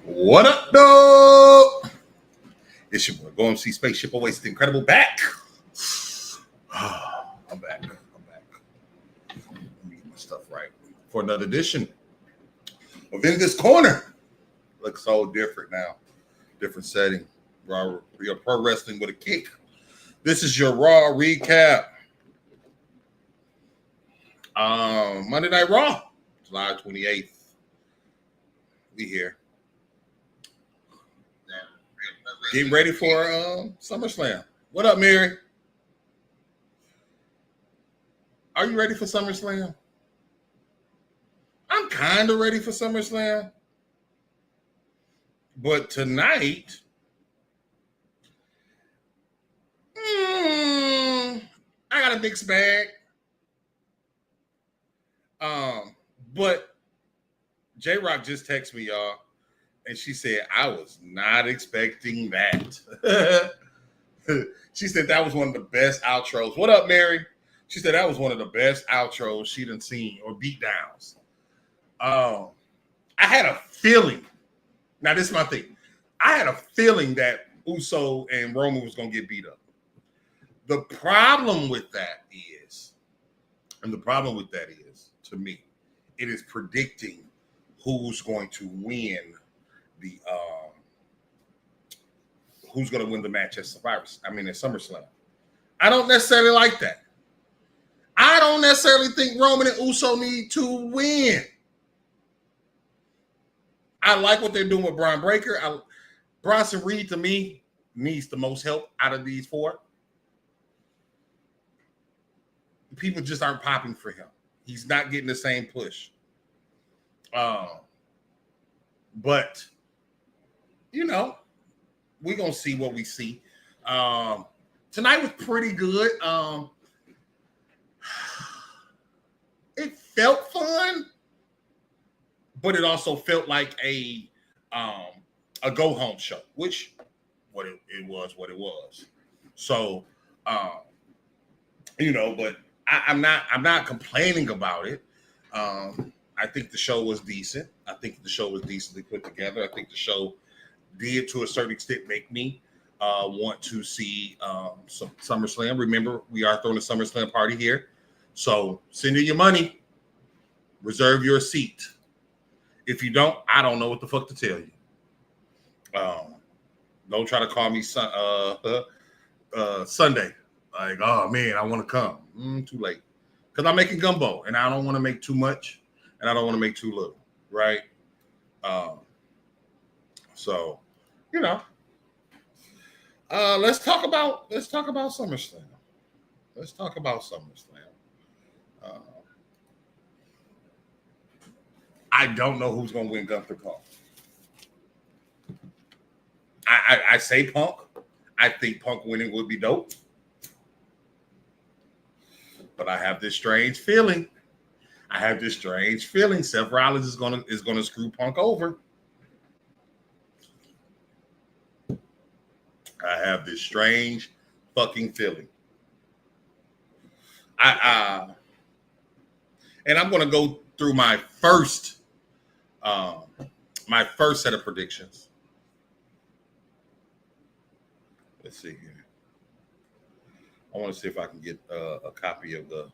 What up, dog? It's your boy, Go MC Spaceship Awaits the Incredible back. I'm back. Let me get my stuff right for another edition of In This Corner. Looks so different now. Different setting. Raw, your pro wrestling with a kick. This is your Raw recap. Monday Night Raw, July 28th. We here. Getting ready for SummerSlam. What up, Mary? Are you ready for SummerSlam? I'm kind of ready for SummerSlam. But tonight, I got a mixed bag. But J-Rock just texted me, y'all. And she said, I was not expecting that. She said that was one of the best outros. What up, Mary? She said that was one of the best outros she done seen or beatdowns. I had a feeling. Now, this is my thing. I had a feeling that Uso and Roman was going to get beat up. The problem with that is, to me, it is predicting who's going to win who's going to win the match at SummerSlam. I don't necessarily like that. I don't necessarily think Roman and Uso need to win. I like what they're doing with Braun Breaker. Bronson Reed, to me, needs the most help out of these four. People just aren't popping for him. He's not getting the same push. But you know, we're going to see what we see. Tonight was pretty good. It felt fun, but it also felt like a go-home show, which it was. So, but I'm not complaining about it. I think the show was decent. I think the show was decently put together. I think the show did, to a certain extent, make me want to see some SummerSlam. Remember, we are throwing a SummerSlam party here. So send in your money. Reserve your seat. If you don't, I don't know what the fuck to tell you. Don't try to call me Sunday. Like, oh, man, I want to come. Too late. Because I'm making gumbo, and I don't want to make too much, and I don't want to make too little, right? So, let's talk about SummerSlam. I don't know who's going to win Gunther Punk. I say Punk. I think Punk winning would be dope. But I have this strange feeling. Seth Rollins is gonna screw Punk over. I have this strange fucking feeling. And I'm gonna go through my first set of predictions. Let's see here. I want to see if I can get a copy of the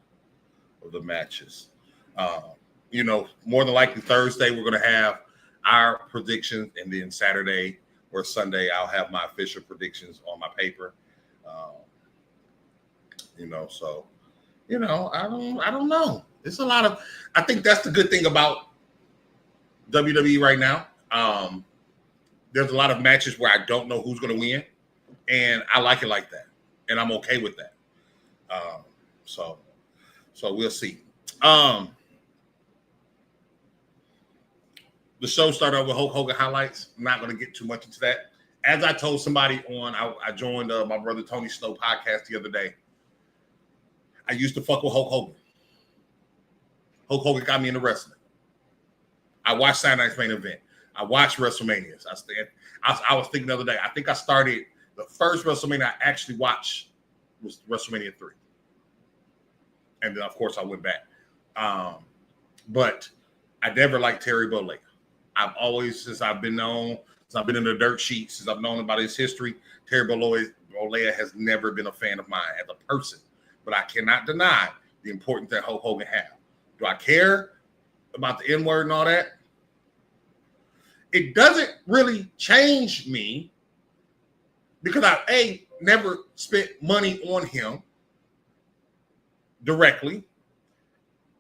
matches. More than likely Thursday we're going to have our predictions, and then Saturday or Sunday I'll have my official predictions on my paper. I don't know. It's a lot of. I think that's the good thing about WWE right now. There's a lot of matches where I don't know who's going to win, and I like it like that, and I'm okay with that. So we'll see. The show started out with Hulk Hogan highlights. I'm not going to get too much into that. As I told somebody I joined my brother Tony Snow podcast the other day. I used to fuck with Hulk Hogan. Hulk Hogan got me into wrestling. I watched Saturday Night's Main Event. I watched WrestleManias. I was thinking the other day. I think I started the first WrestleMania I actually watched was WrestleMania 3. And then, of course, I went back. But I never liked Terry Bollea. I've always, since I've been in the dirt sheet, since I've known about his history, Terry Bollea has never been a fan of mine as a person. But I cannot deny the importance that Hulk Hogan had. Do I care about the N-word and all that? It doesn't really change me because I, never spent money on him directly.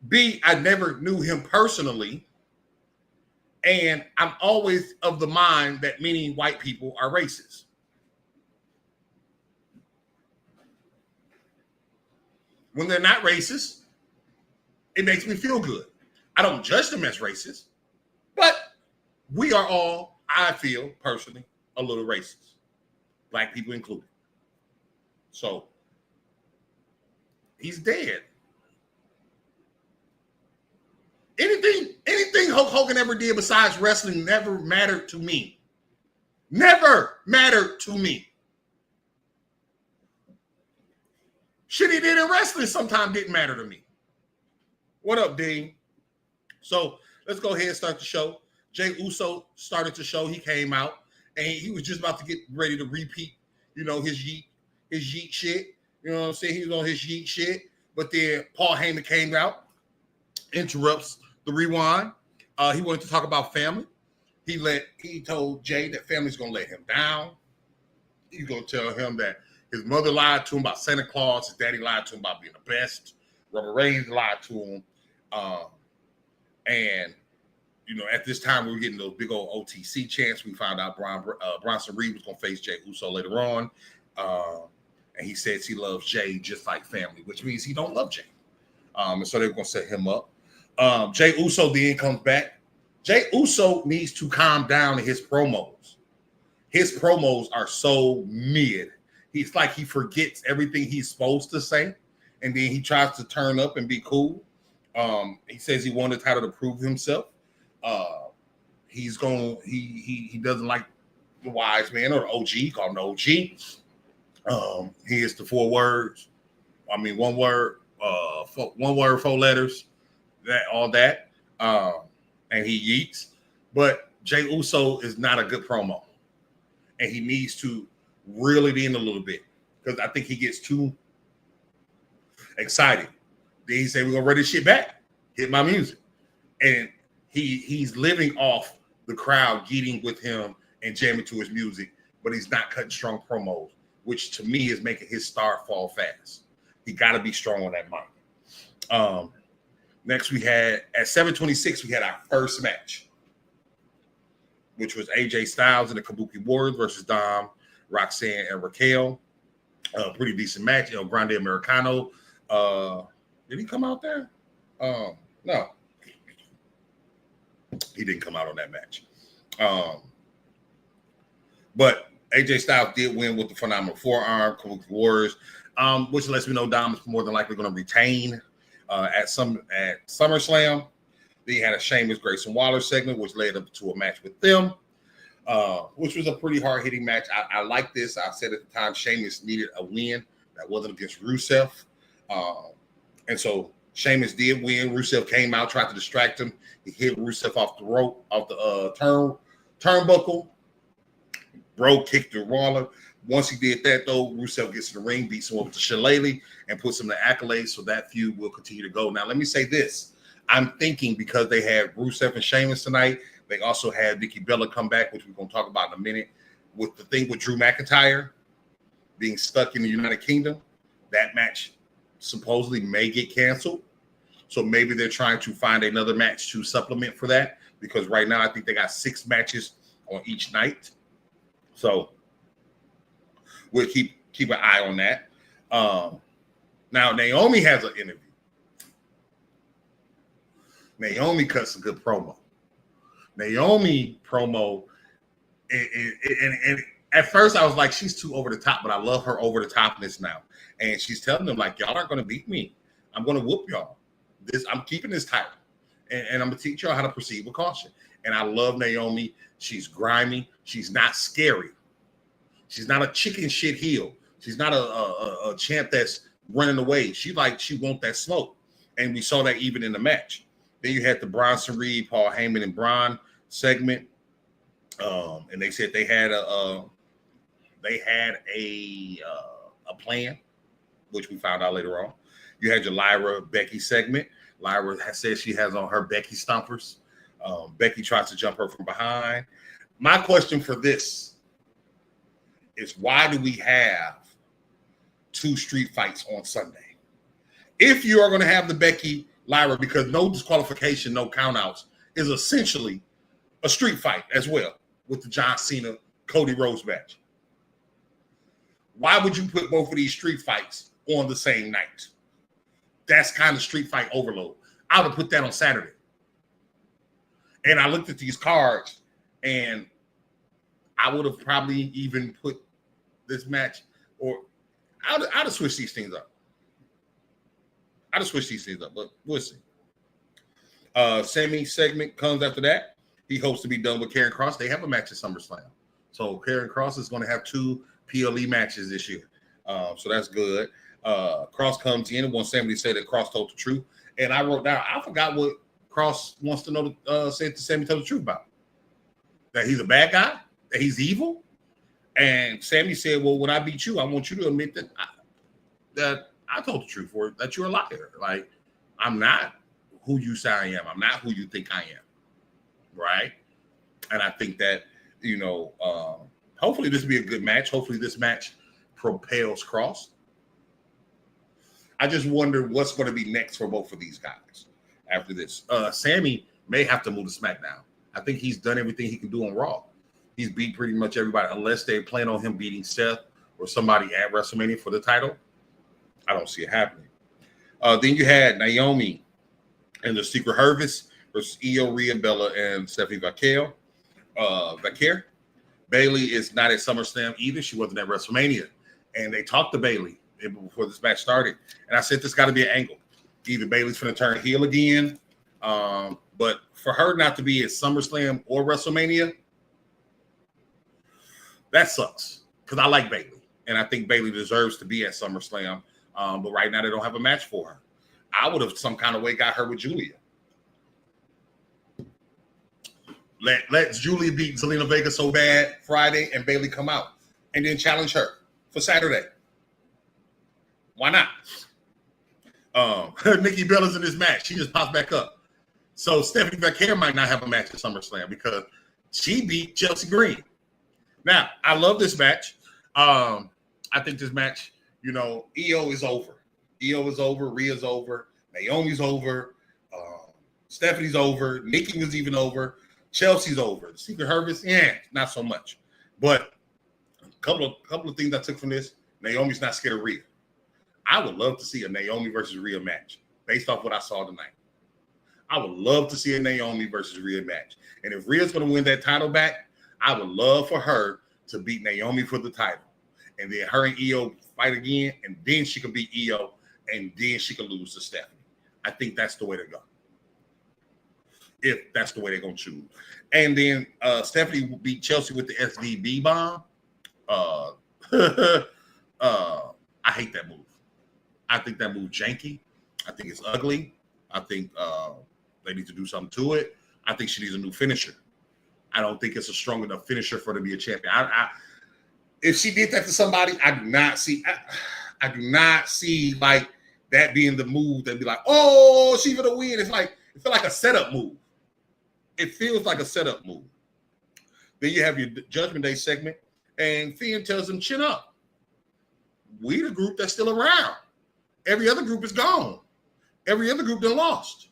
B, I never knew him personally. And I'm always of the mind that many white people are racist. When they're not racist, it makes me feel good. I don't judge them as racist, but we are all, I feel personally, a little racist. Black people included. So, he's dead. Anything Hulk Hogan ever did besides wrestling never mattered to me. Never mattered to me. Shit he did in wrestling sometimes didn't matter to me. What up, Dean? So let's go ahead and start the show. Jey Uso started the show. He came out and he was just about to get ready to repeat, his yeet shit. You know what I'm saying? He was on his yeet shit. But then Paul Heyman came out, interrupts the rewind. He wanted to talk about family. He told Jey that family's gonna let him down. He's gonna tell him that his mother lied to him about Santa Claus. His daddy lied to him about being the best. Robert Reigns lied to him. And at this time we were getting those big old OTC chants. We found out Bronson Reed was gonna face Jey Uso later on. And he says he loves Jey just like family, which means he don't love Jey. And so they're gonna set him up. Jey Uso then comes back. Jey Uso needs to calm down in his promos. His promos are so mid. He's like he forgets everything he's supposed to say, and then he tries to turn up and be cool. He says he won the title to prove himself. He doesn't like the wise man or the OG. He called him the OG. He is the 4 words. One word, 4 letters. That. And he yeets. But Jey Uso is not a good promo. And he needs to reel it in a little bit. Because I think he gets too excited. Then he said, we're going to run this shit back. Hit my music. And he's living off the crowd getting with him and jamming to his music. But he's not cutting strong promos, which to me is making his star fall fast. He got to be strong on that mic. Next, we had at 7:26, we had our first match, which was AJ Styles and the Kabuki Warriors versus Dom, Roxanne, and Raquel. Pretty decent match. Grande Americano. Did he come out there? No, he didn't come out on that match. But AJ Styles did win with the phenomenal forearm. Kabuki Warriors, which lets me know Dom is more than likely going to retain. At SummerSlam. Then you had a Sheamus Grayson Waller segment, which led up to a match with them, which was a pretty hard-hitting match. I like this. I said at the time Sheamus needed a win that wasn't against Rusev. And so Sheamus did win. Rusev came out, tried to distract him. He hit Rusev off the rope, off the turnbuckle. Bro kicked the Waller. Once he did that, though, Rusev gets in the ring, beats him over to Shillelagh, and puts him in the accolades, so that feud will continue to go. Now, let me say this. I'm thinking because they had Rusev and Sheamus tonight, they also had Nikki Bella come back, which we're going to talk about in a minute, with the thing with Drew McIntyre being stuck in the United Kingdom. That match supposedly may get canceled. So maybe they're trying to find another match to supplement for that, because right now I think they got 6 matches on each night. So we'll keep an eye on that. Now, Naomi has an interview. Naomi cuts a good promo. Naomi promo, and at first I was like, she's too over the top, but I love her over the topness now. And she's telling them, like, y'all aren't going to beat me. I'm going to whoop y'all. I'm keeping this title. And I'm going to teach y'all how to proceed with caution. And I love Naomi. She's grimy. She's not scary. She's not a chicken shit heel. She's not a champ that's running away. She wants that smoke. And we saw that even in the match. Then you had the Bronson Reed, Paul Heyman, and Braun segment, and they said they had a plan, which we found out later on. You had your Lyra Becky segment. Lyra says she has on her Becky stompers. Becky tries to jump her from behind. My question for this is, why do we have 2 street fights on Sunday? If you are going to have the Becky Lyra, because no disqualification, no countouts, is essentially a street fight as well with the John Cena Cody Rhodes match. Why would you put both of these street fights on the same night? That's kind of street fight overload. I would put that on Saturday. And I looked at these cards, and I would have probably even put this match, or I'd have switched these things up. But we'll see. Sammy segment comes after that. He hopes to be done with Karrion Kross. They have a match at SummerSlam. So Karrion Kross is going to have 2 PLE matches this year. So that's good. Kross comes in and wants Sammy to say that Kross told the truth. And I wrote down, I forgot what Kross wants to know, say to Sammy tell the truth about. That he's a bad guy? That he's evil? And Sammy said, well, when I beat you, I want you to admit that I told the truth, or that you're a liar. Like, I'm not who you say I am. I'm not who you think I am. Right? And I think that, hopefully this will be a good match. Hopefully this match propels Kross. I just wonder what's going to be next for both of these guys after this. Sammy may have to move to SmackDown. I think he's done everything he can do on Raw. He's beat pretty much everybody, unless they plan on him beating Seth or somebody at WrestleMania for the title. I don't see it happening. Then you had Naomi and the Secret Harvest versus Io, Rhea, Bella, and Stephanie Vaquer. Bayley is not at SummerSlam either. She wasn't at WrestleMania. And they talked to Bayley before this match started. And I said, this got to be an angle. Either Bayley's going to turn heel again. But for her not to be at SummerSlam or WrestleMania, that sucks. Because I like Bayley. And I think Bayley deserves to be at SummerSlam. But right now they don't have a match for her. I would have some kind of way got her with Julia. Let Julia beat Zelina Vega so bad Friday and Bayley come out. And then challenge her for Saturday. Why not? Nikki Bella's in this match. She just pops back up. So Stephanie Vaquer might not have a match at SummerSlam because she beat Chelsea Green. Now, I love this match. I think this match, Io is over. Io is over. Rhea's over. Naomi's over. Stephanie's over. Nikki was even over. Chelsea's over. Secret Harvest, not so much. But a couple of things I took from this. Naomi's not scared of Rhea. I would love to see a Naomi versus Rhea match based off what I saw tonight. I would love to see a Naomi versus Rhea match. And if Rhea's going to win that title back, I would love for her to beat Naomi for the title. And then her and Io fight again, and then she can beat Io, and then she can lose to Stephanie. I think that's the way to go. If that's the way they're going to choose. And then Stephanie will beat Chelsea with the SVB bomb. I hate that move. I think that move janky. I think it's ugly. I think they need to do something to it. I think she needs a new finisher. I don't think it's a strong enough finisher for her to be a champion. If she did that to somebody, I do not see like that being the move that'd be like, oh, she's gonna win. It feels like a setup move. It feels like a setup move. Then you have your Judgment Day segment, and Finn tells them, chin up. We the group that's still around. Every other group is gone. Every other group done lost.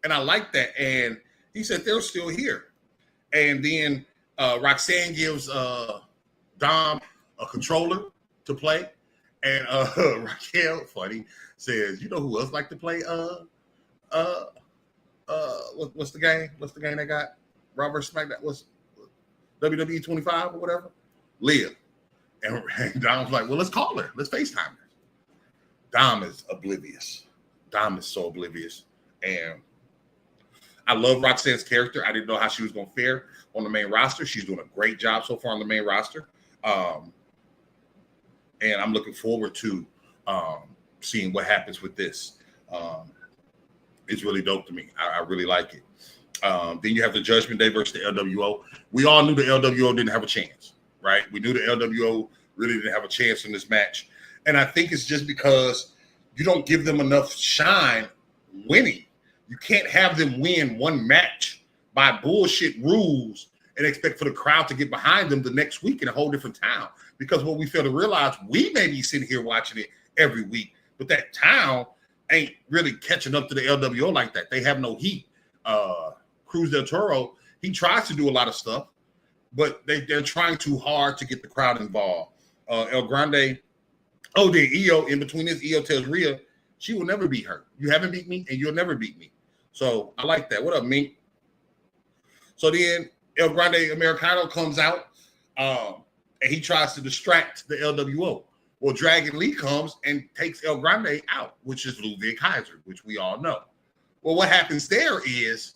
And I like that. And he said they're still here. And then Roxanne gives Dom a controller to play. And Raquel, funny, says, you know who else like to play what's the game? What's the game they got? Robert SmackDown? What's WWE 25 or whatever? Leah. And Dom's like, well, let's call her. Let's FaceTime her. Dom is oblivious. Dom is so oblivious. And I love Roxanne's character. I didn't know how she was going to fare on the main roster. She's doing a great job so far on the main roster. And I'm looking forward to seeing what happens with this. It's really dope to me. I really like it. Then you have the Judgment Day versus the LWO. We all knew the LWO didn't have a chance, right? We knew the LWO really didn't have a chance in this match. And I think it's just because you don't give them enough shine winning. You can't have them win one match by bullshit rules and expect for the crowd to get behind them the next week in a whole different town. Because what we fail to realize, we may be sitting here watching it every week, but that town ain't really catching up to the LWO like that. They have no heat. Cruz del Toro, he tries to do a lot of stuff, but they're trying too hard to get the crowd involved. El Grande, then Io, in between this, Io tells Rhea, she will never beat her. You haven't beat me, and you'll never beat me. So I like that. What up, Mink? So then El Grande Americano comes out, and he tries to distract the LWO. Well, Dragon Lee comes and takes El Grande out, which is Ludwig Kaiser, which we all know. Well, what happens there is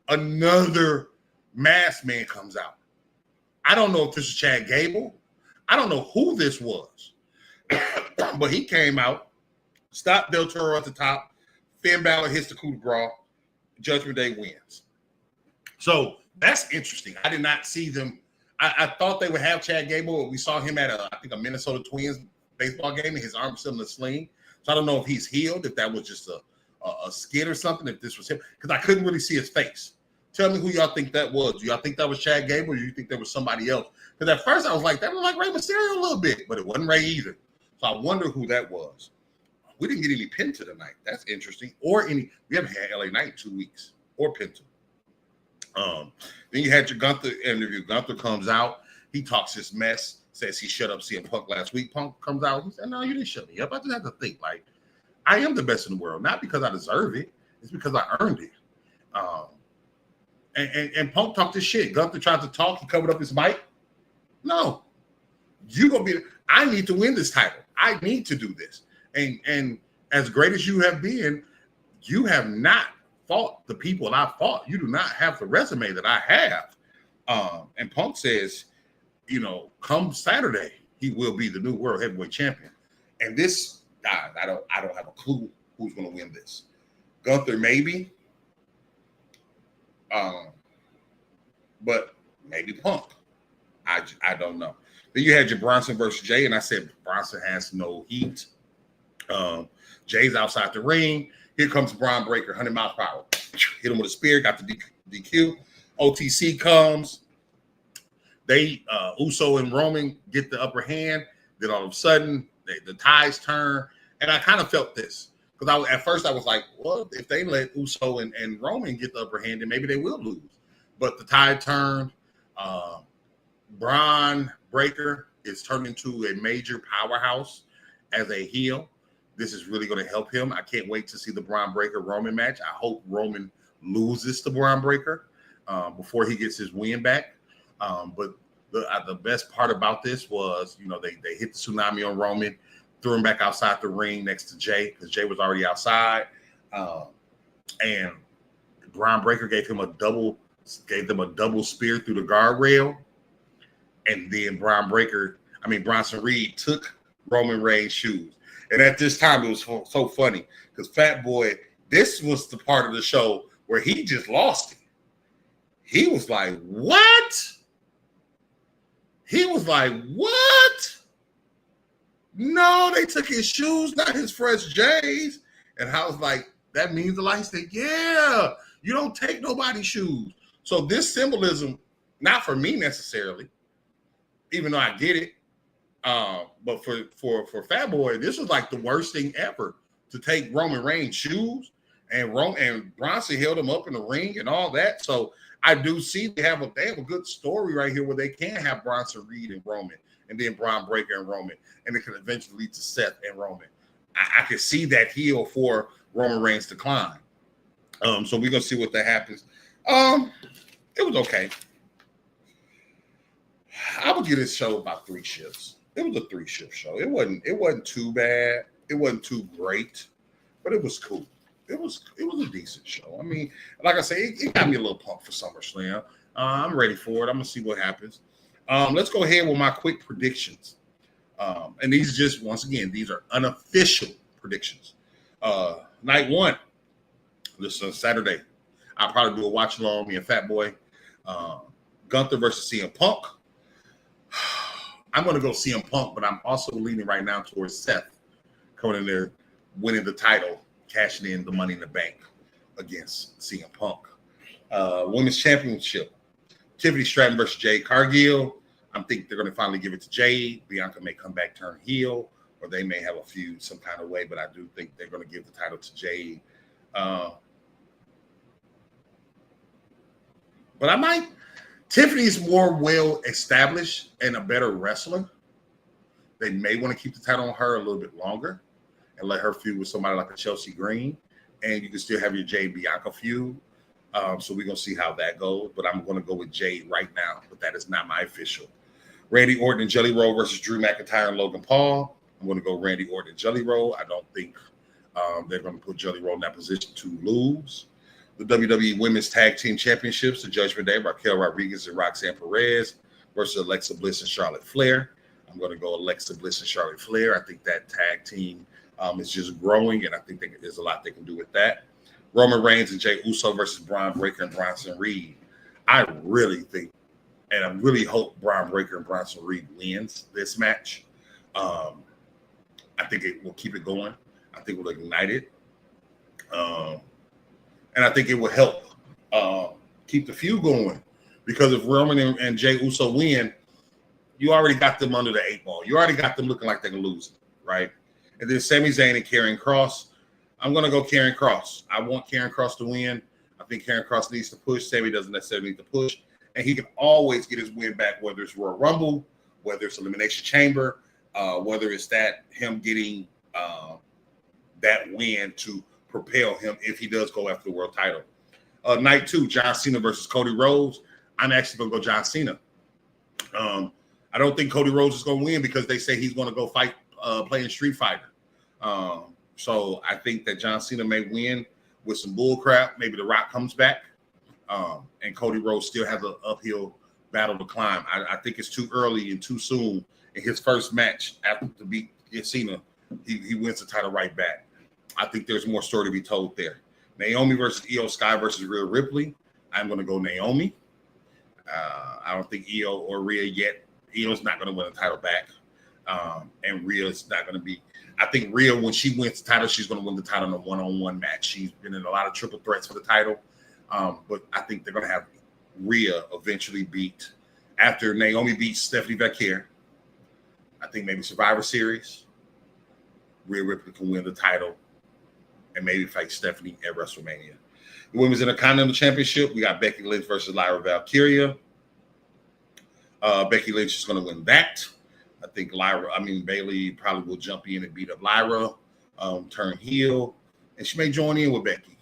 another masked man comes out. I don't know if this is Chad Gable. I don't know who this was. But he came out, stopped Del Toro at the top. Finn Balor hits the coup de grace. Judgment Day wins. So that's interesting. I did not see them. I thought they would have Chad Gable. We saw him at a Minnesota Twins baseball game, and his arm was still in the sling. So I don't know if he's healed, if that was just a skit or something, if this was him, because I couldn't really see his face. Tell me who y'all think that was. Do y'all think that was Chad Gable, or do you think there was somebody else? Because at first I was like, that looked like Rey Mysterio a little bit, but it wasn't Rey either. So I wonder who that was. We didn't get any Penta tonight. That's interesting. Or we haven't had LA Knight in 2 weeks. Or Penta. Then you had your Gunther interview. Gunther comes out. He talks his mess. Says he shut up CM Punk last week. Punk comes out. He said, no, you didn't shut me up. I just have to think, like, I am the best in the world. Not because I deserve it. It's because I earned it. And Punk talked his shit. Gunther tried to talk. He covered up his mic. No. You gonna be. I need to win this title. I need to do this. And as great as you have been, you have not fought the people I fought. You do not have the resume that I have. And Punk says, come Saturday, he will be the new world heavyweight champion. And this, I don't have a clue who's going to win this. Gunther maybe, but maybe Punk. I don't know. Then you had your Bronson versus Jey, and I said Bronson has no heat. Jay's outside the ring. Here comes Braun Breaker, 100 miles per hour. Hit him with a spear, got the DQ. OTC comes. They, Uso and Roman get the upper hand. Then all of a sudden, the ties turn. And I kind of felt this. Because at first I was like, well, if they let Uso and Roman get the upper hand, then maybe they will lose. But the tide turned. Braun Breaker is turned into a major powerhouse as a heel. This is really going to help him. I can't wait to see the Braun Breaker Roman match. I hope Roman loses to Braun Breaker before he gets his win back. But the best part about this was, they hit the tsunami on Roman, threw him back outside the ring next to Jey because Jey was already outside. And Braun Breaker gave them a double spear through the guardrail. And then Bronson Reed took Roman Reigns' shoes. And at this time, it was so funny because Fat Boy, this was the part of the show where he just lost it. He was like, what? He was like, what? No, they took his shoes, not his fresh J's. And I was like, that means a lot. He said, yeah, you don't take nobody's shoes. So this symbolism, not for me necessarily, even though I get it, but for Fat Boy, this was like the worst thing ever to take Roman Reigns' shoes, and Bronson held him up in the ring and all that. So I do see they have a good story right here where they can have Bronson Reed and Roman, and then Braun Breaker and Roman, and it could eventually lead to Seth and Roman. I could see that heel for Roman Reigns' decline. So we're gonna see what that happens. It was okay. I would give this show about 3 shifts. It was a 3-shift show. It wasn't too bad. It wasn't too great, but it was cool. It was a decent show. I mean, like I say, it got me a little pumped for SummerSlam. I'm ready for it. I'm gonna see what happens. Let's go ahead with my quick predictions. And these just, once again, these are unofficial predictions. Night 1, this Saturday. I'll probably do a watch along, me and Fat Boy. Gunther versus CM Punk. I'm going to go CM Punk, but I'm also leaning right now towards Seth coming in there, winning the title, cashing in the Money in the Bank against CM Punk. Women's Championship. Tiffany Stratton versus Jade Cargill. I think they're going to finally give it to Jade. Bianca may come back, turn heel, or they may have a feud some kind of way, but I do think they're going to give the title to Jade. But I might. Tiffany's more well established and a better wrestler. They may want to keep the title on her a little bit longer and let her feud with somebody like a Chelsea Green. And you can still have your Jade Bianca feud. So we're going to see how that goes. But I'm going to go with Jade right now. But that is not my official. Randy Orton and Jelly Roll versus Drew McIntyre and Logan Paul. I'm going to go Randy Orton and Jelly Roll. I don't think they're going to put Jelly Roll in that position to lose. The WWE Women's Tag Team Championships, the Judgment Day, Raquel Rodriguez and Roxanne Perez versus Alexa Bliss and Charlotte Flair. I'm going to go Alexa Bliss and Charlotte Flair. I think that tag team is just growing, and I think there's a lot they can do with that. Roman Reigns and Jey Uso versus Braun Breaker and Bronson Reed. I really think, and I really hope Braun Breaker and Bronson Reed wins this match. I think it will keep it going. I think it will ignite it. And I think it will help keep the feud going, because if Roman and Jey Uso win, you already got them under the 8 ball. You already got them looking like they're losing, right? And then Sami Zayn and Karrion Kross. I'm going to go Karrion Kross. I want Karrion Kross to win. I think Karrion Kross needs to push. Sami doesn't necessarily need to push. And he can always get his win back, whether it's Royal Rumble, whether it's Elimination Chamber, whether it's that him getting that win to propel him if he does go after the world title. Night 2, John Cena versus Cody Rhodes. I'm actually going to go John Cena. I don't think Cody Rhodes is going to win because they say he's going to go fight playing Street Fighter. So I think that John Cena may win with some bull crap. Maybe The Rock comes back, and Cody Rhodes still has an uphill battle to climb. I think it's too early and too soon in his first match after to beat Cena. He wins the title right back. I think there's more story to be told there. Naomi versus Io Sky versus Rhea Ripley. I'm going to go Naomi. I don't think Io or Rhea yet. Io's not going to win the title back. And Rhea's not going to be. I think Rhea, when she wins the title, she's going to win the title in a one-on-one match. She's been in a lot of triple threats for the title. But I think they're going to have Rhea eventually beat, after Naomi beats Stephanie Vaquer, I think maybe Survivor Series, Rhea Ripley can win the title and maybe fight Stephanie at WrestleMania. The Women's Intercontinental Championship, we got Becky Lynch versus Lyra Valkyria. Becky Lynch is going to win that. I think Bayley probably will jump in and beat up Lyra, turn heel, and she may join in with Becky.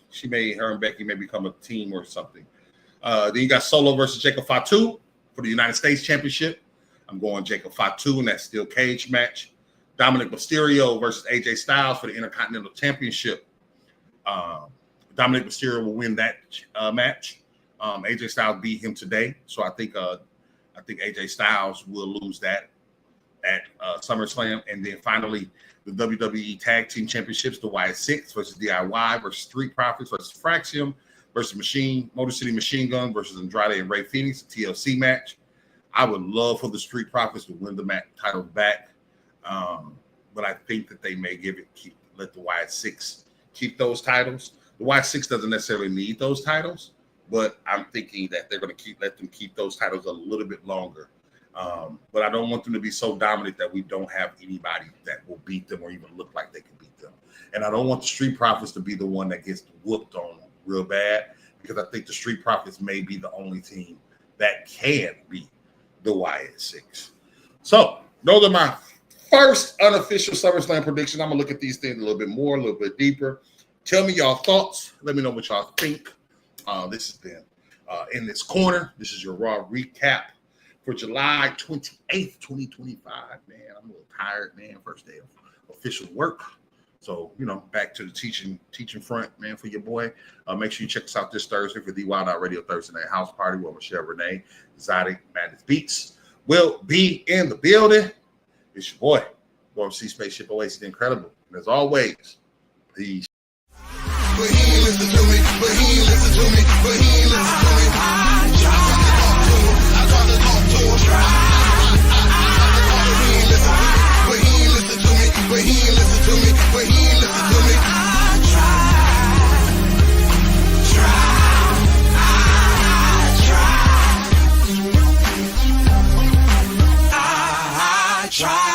Her and Becky may become a team or something. Then you got Solo versus Jacob Fatu for the United States Championship. I'm going Jacob Fatu in that steel cage match. Dominic Mysterio versus AJ Styles for the Intercontinental Championship. Dominic Mysterio will win that match. AJ Styles beat him today, so I think AJ Styles will lose that at SummerSlam. And then finally, the WWE Tag Team Championships, the Wyatt Six versus DIY versus Street Profits versus Fraxium versus Motor City Machine Gun versus Andrade and Ray Phoenix, a TLC match. I would love for the Street Profits to win the title back, but I think that they may let the Wyatt Six keep those titles. The Wyatt Six doesn't necessarily need those titles, but I'm thinking that they're going to let them keep those titles a little bit longer. But I don't want them to be so dominant that we don't have anybody that will beat them or even look like they can beat them. And I don't want the Street Profits to be the one that gets whooped on real bad, because I think the Street Profits may be the only team that can beat the Wyatt Six. So those are my first unofficial SummerSlam predictions. I'm going to look at these things a little bit more, a little bit deeper. Tell me y'all thoughts. Let me know what y'all think. This has been In This Corner. This is your Raw recap for July 28th, 2025. Man, I'm a little tired, man. First day of official work. So, back to the teaching front, man, for your boy. Make sure you check us out this Thursday for the Wild Out Radio Thursday Night House Party where Michelle Renee, Exotic Madness Beats will be in the building. It's your boy, Go MC Spaceship Oasis the Incredible. And as always, peace. But he ain't listen to me. Try.